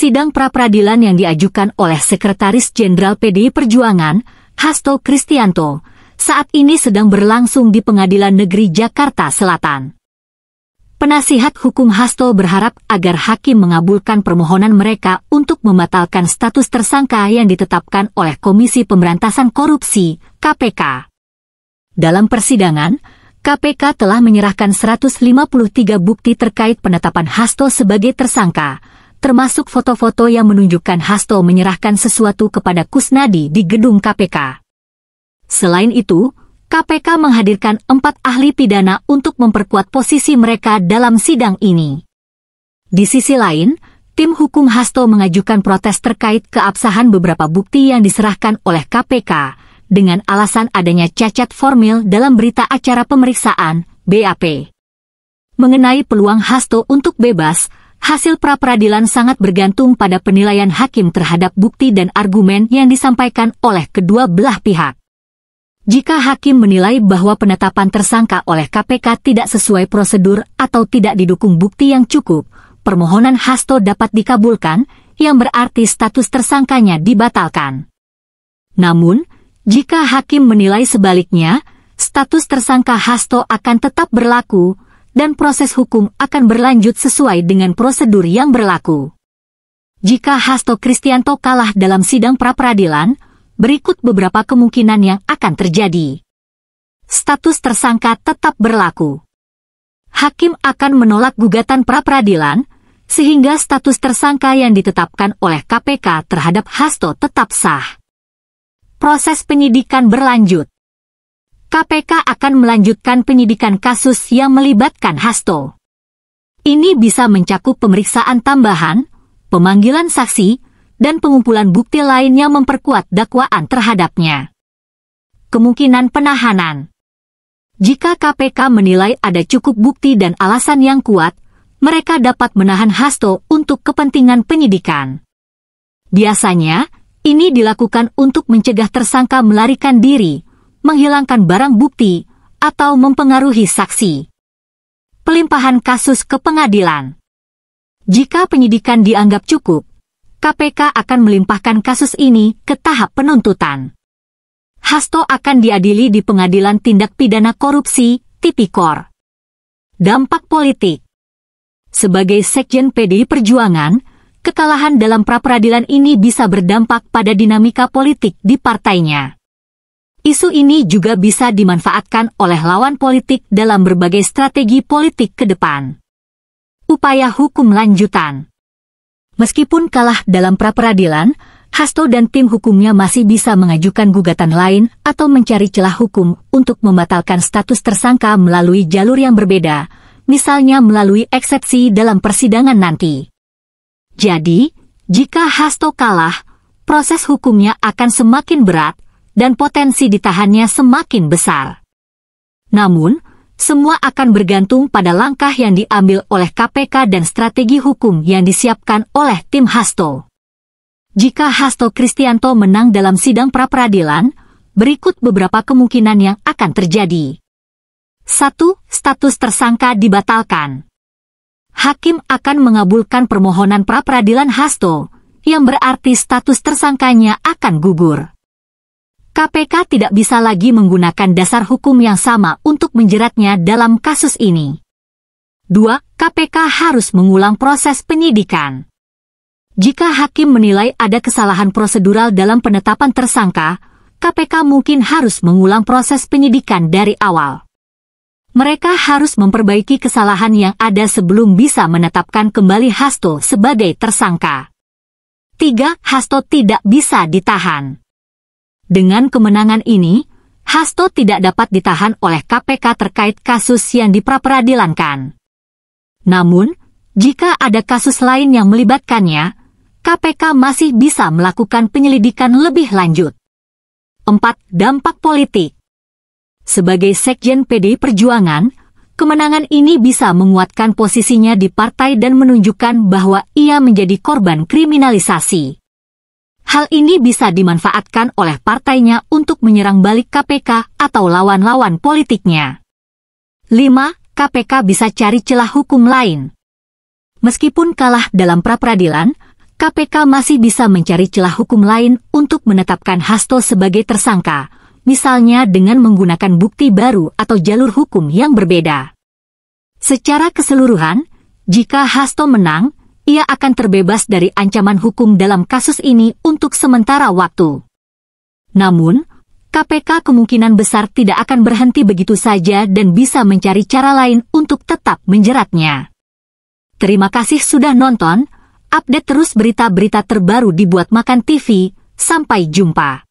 Sidang pra-peradilan yang diajukan oleh Sekretaris Jenderal PDI Perjuangan, Hasto Kristianto, saat ini sedang berlangsung di Pengadilan Negeri Jakarta Selatan. Penasihat hukum Hasto berharap agar hakim mengabulkan permohonan mereka untuk membatalkan status tersangka yang ditetapkan oleh Komisi Pemberantasan Korupsi, KPK. Dalam persidangan, KPK telah menyerahkan 153 bukti terkait penetapan Hasto sebagai tersangka, termasuk foto-foto yang menunjukkan Hasto menyerahkan sesuatu kepada Kusnadi di gedung KPK. Selain itu, KPK menghadirkan 4 ahli pidana untuk memperkuat posisi mereka dalam sidang ini. Di sisi lain, tim hukum Hasto mengajukan protes terkait keabsahan beberapa bukti yang diserahkan oleh KPK, dengan alasan adanya cacat formil dalam berita acara pemeriksaan, BAP. Mengenai peluang Hasto untuk bebas, hasil pra-peradilan sangat bergantung pada penilaian hakim terhadap bukti dan argumen yang disampaikan oleh kedua belah pihak. Jika hakim menilai bahwa penetapan tersangka oleh KPK tidak sesuai prosedur atau tidak didukung bukti yang cukup, permohonan Hasto dapat dikabulkan, yang berarti status tersangkanya dibatalkan. Namun, jika hakim menilai sebaliknya, status tersangka Hasto akan tetap berlaku, dan proses hukum akan berlanjut sesuai dengan prosedur yang berlaku. Jika Hasto Kristianto kalah dalam sidang pra-peradilan, berikut beberapa kemungkinan yang akan terjadi. Status tersangka tetap berlaku. Hakim akan menolak gugatan pra-peradilan, sehingga status tersangka yang ditetapkan oleh KPK terhadap Hasto tetap sah. Proses penyidikan berlanjut. KPK akan melanjutkan penyidikan kasus yang melibatkan Hasto. Ini bisa mencakup pemeriksaan tambahan, pemanggilan saksi, dan pengumpulan bukti lain yang memperkuat dakwaan terhadapnya. Kemungkinan penahanan. Jika KPK menilai ada cukup bukti dan alasan yang kuat, mereka dapat menahan Hasto untuk kepentingan penyidikan. Biasanya, ini dilakukan untuk mencegah tersangka melarikan diri, menghilangkan barang bukti, atau mempengaruhi saksi. Pelimpahan kasus ke pengadilan. Jika penyidikan dianggap cukup, KPK akan melimpahkan kasus ini ke tahap penuntutan. Hasto akan diadili di Pengadilan Tindak Pidana Korupsi, Tipikor. Dampak politik. Sebagai Sekjen PDI Perjuangan, kekalahan dalam pra-peradilan ini bisa berdampak pada dinamika politik di partainya. Isu ini juga bisa dimanfaatkan oleh lawan politik dalam berbagai strategi politik ke depan. Upaya hukum lanjutan. Meskipun kalah dalam pra-peradilan, Hasto dan tim hukumnya masih bisa mengajukan gugatan lain atau mencari celah hukum untuk membatalkan status tersangka melalui jalur yang berbeda, misalnya melalui eksepsi dalam persidangan nanti. Jadi, jika Hasto kalah, proses hukumnya akan semakin berat dan potensi ditahannya semakin besar. Namun, semua akan bergantung pada langkah yang diambil oleh KPK dan strategi hukum yang disiapkan oleh tim Hasto. Jika Hasto Kristianto menang dalam sidang pra-peradilan, berikut beberapa kemungkinan yang akan terjadi. 1. Status tersangka dibatalkan. Hakim akan mengabulkan permohonan pra-peradilan Hasto, yang berarti status tersangkanya akan gugur. KPK tidak bisa lagi menggunakan dasar hukum yang sama untuk menjeratnya dalam kasus ini. 2. KPK harus mengulang proses penyidikan. Jika hakim menilai ada kesalahan prosedural dalam penetapan tersangka, KPK mungkin harus mengulang proses penyidikan dari awal. Mereka harus memperbaiki kesalahan yang ada sebelum bisa menetapkan kembali Hasto sebagai tersangka. 3. Hasto tidak bisa ditahan. Dengan kemenangan ini, Hasto tidak dapat ditahan oleh KPK terkait kasus yang dipra-peradilankan. Namun, jika ada kasus lain yang melibatkannya, KPK masih bisa melakukan penyelidikan lebih lanjut. 4. Dampak politik. Sebagai Sekjen PDI Perjuangan, kemenangan ini bisa menguatkan posisinya di partai dan menunjukkan bahwa ia menjadi korban kriminalisasi. Hal ini bisa dimanfaatkan oleh partainya untuk menyerang balik KPK atau lawan-lawan politiknya. 5. KPK bisa cari celah hukum lain. Meskipun kalah dalam pra-peradilan, KPK masih bisa mencari celah hukum lain untuk menetapkan Hasto sebagai tersangka, misalnya dengan menggunakan bukti baru atau jalur hukum yang berbeda. Secara keseluruhan, jika Hasto menang, ia akan terbebas dari ancaman hukum dalam kasus ini untuk sementara waktu. Namun, KPK kemungkinan besar tidak akan berhenti begitu saja dan bisa mencari cara lain untuk tetap menjeratnya. Terima kasih sudah nonton, update terus berita-berita terbaru di Buat Makan TV, sampai jumpa.